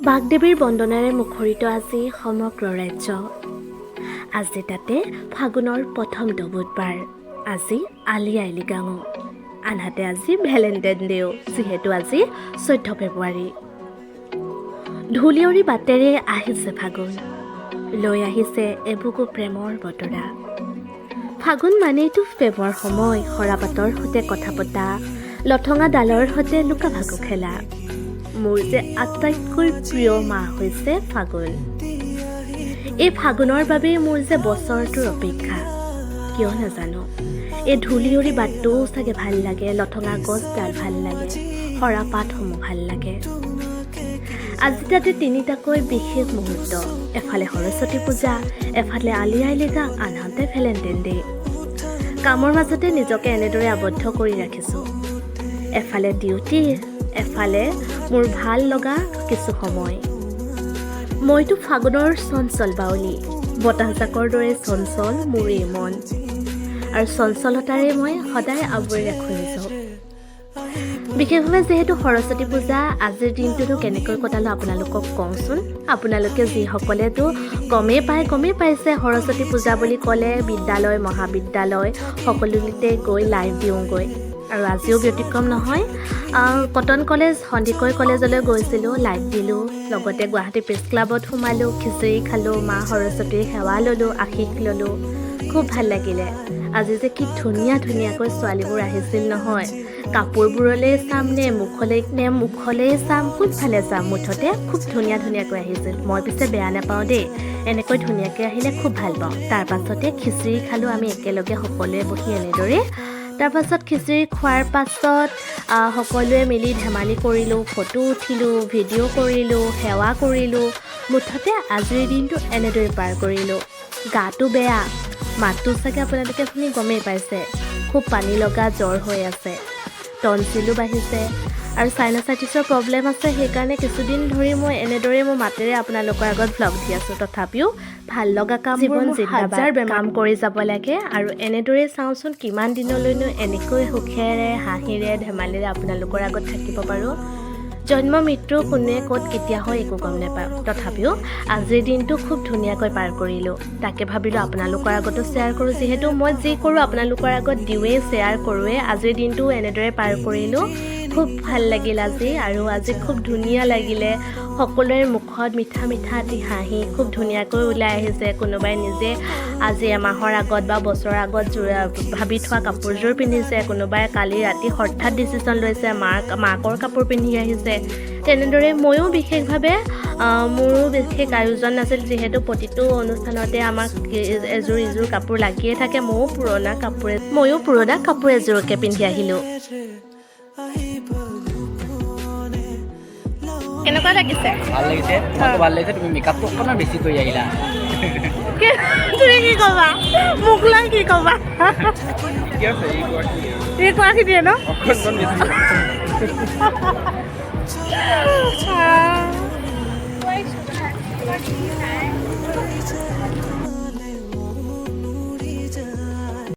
বাগদেৱীৰ বন্দনাৰে মুখৰিত আজি সমগ্ৰ ৰাজ্য। আজি তাতে ফাগুনৰ প্ৰথমটো বুধবাৰ। আজি আলি আই লৃগাঙো, আনহাতে আজি ভেলেণ্টাইন ডেও, যিহেতু আজি 14 ফেব্ৰুৱাৰী। ধূলিয়ৰী বাটেৰে আহিছে ফাগুন, লৈ আহিছে এবুকু প্ৰেমৰ বতৰা। ফাগুন মানেইতো প্ৰেমৰ সময়, সৰাপাতৰ সৈতে কথা পতা, লঠঙা ডালৰ সৈতে লুকা ভাকু খেলা। মোৰ যে আটাইতকৈ প্ৰিয় মাহ হৈছে ফাগুন। এই ফাগুনৰ বাবেই মোৰ যে বছৰটোৰ অপেক্ষা, কিয় নাজানো। এই ধূলিয়ৰী বাটটোও চাগে ভাল লাগে, লঠঙা গছডাল ভাল লাগে, সৰা পাতসমূহ ভাল লাগে। আজি তাতে তিনিটাকৈ বিশেষ মুহূৰ্ত, এফালে সৰস্বতী পূজা, এফালে আলি আই লৃগাং, আনহাতে ভেলেণ্টাইন ডে। কামৰ মাজতে নিজকে এনেদৰে আবদ্ধ কৰি ৰাখিছোঁ। এফালে ডিউটি, এফালে মোৰ ভাল লগা কিছু সময়। মইতো ফাগুনৰ চঞ্চল বাউলী, বতাহজাকৰ দৰে চঞ্চল মোৰ এই মন, আৰু চঞ্চলতাৰে মই সদায় আৱৰি ৰাখোঁ নিজক। বিশেষভাৱে যিহেতু সৰস্বতী পূজা, আজিৰ দিনটোতো কেনেকৈ কটালোঁ আপোনালোকক কওঁচোন। আপোনালোকে যিসকলেতো গমেই পাইছে সৰস্বতী পূজা বুলি ক'লে বিদ্যালয় মহাবিদ্যালয় সকলোতে গৈ লাইভ দিওঁগৈ, আৰু আজিও ব্যতিক্ৰম নহয়। কটন কলেজ সন্দিকৈ কলেজলৈ গৈছিলোঁ, লাইভ দিলোঁ, লগতে গুৱাহাটী প্ৰেছ ক্লাবত সোমালোঁ, খিচিৰি খালোঁ, মা সৰস্বতীৰ সেৱা ল'লোঁ, আশীষ ল'লোঁ, খুব ভাল লাগিলে। আজি যে কি ধুনীয়াকৈ ছোৱালীবোৰ আহিছিল নহয়। কাপোৰবোৰলৈ চাম নে মুখলৈ চাম, কোনফালে চাম, মুঠতে খুব ধুনীয়াকৈ আহিছিল। মই পিছে বেয়া নাপাওঁ দেই, এনেকৈ ধুনীয়াকৈ আহিলে খুব ভাল পাওঁ। তাৰপাছতে খিচিৰি খালোঁ আমি একেলগে সকলোৱে বহি এনেদৰে। তাৰপাছত খিচিৰি খোৱাৰ পাছত সকলোৱে মিলি ধেমালি কৰিলোঁ, ফটো উঠিলোঁ, ভিডিঅ' কৰিলোঁ, সেৱা কৰিলোঁ। মুঠতে আজিৰ দিনটো এনেদৰে পাৰ কৰিলোঁ। গাটো বেয়া, মাতটো চাগে আপোনালোকে শুনি গমেই পাইছে, খুব পানী লগা জ্বৰ হৈ আছে, টনচিলো বাঢ়িছে, আৰু চাইনাচাইটিছৰ প্ৰব্লেম আছে। সেইকাৰণে কিছুদিন ধৰি মই এনেদৰে মোৰ মাতেৰে আপোনালোকৰ আগত ভ্লগ দি আছোঁ। তথাপিও ভাল লগা কাম, জীৱন হাজাৰ কাম কৰি যাব লাগে, আৰু এনেদৰে চাওঁচোন কিমান দিনলৈনো এনেকৈ সুখেৰে হাঁহিৰে ধেমালিৰে আপোনালোকৰ আগত থাকিব পাৰোঁ। জন্ম মৃত্যু কোনে ক'ত কেতিয়া হয় একো গম নাপাওঁ। তথাপিও আজিৰ দিনটো খুব ধুনীয়াকৈ পাৰ কৰিলোঁ। তাকে ভাবিলোঁ আপোনালোকৰ আগতো শ্বেয়াৰ কৰোঁ, যিহেতু মই যি কৰোঁ আপোনালোকৰ আগত দিওঁৱেই, শ্বেয়াৰ কৰোঁৱেই। আজিৰ দিনটো এনেদৰে পাৰ কৰিলোঁ, খুব ভাল লাগিল আজি। আৰু আজি খুব ধুনীয়া লাগিলে, সকলোৰে মুখত মিঠা এটি হাঁহি খুব ধুনীয়াকৈ ওলাই আহিছে। কোনোবাই নিজে আজি এমাহৰ আগত বা বছৰৰ আগত ভাবি থোৱা কাপোৰযোৰ পিন্ধিছে, কোনোবাই কালি ৰাতি হঠাৎ ডিচিশ্যন লৈছে, মাকৰ কাপোৰ পিন্ধি আহিছে। তেনেদৰে ময়ো বিশেষভাৱে মোৰো বিশেষ আয়োজন নাছিল, যিহেতু প্ৰতিটো অনুষ্ঠানতে আমাক এযোৰ কাপোৰ লাগিয়ে থাকে। ময়ো পুৰণা কাপোৰ এযোৰকে পিন্ধি আহিলোঁ। কেনেকুৱা লাগিছে? ভাল লাগিছে, তোমাকো ভাল লাগিছে। তুমি মেকআপটো অকণমান বেছি কৰি আহিলা। তুমি কি ক'বা মোক লৈ, কি ক'বা? ঠিকে আছে, এই কোৱাখিনি দিয়ে ন? অকণমান বেছি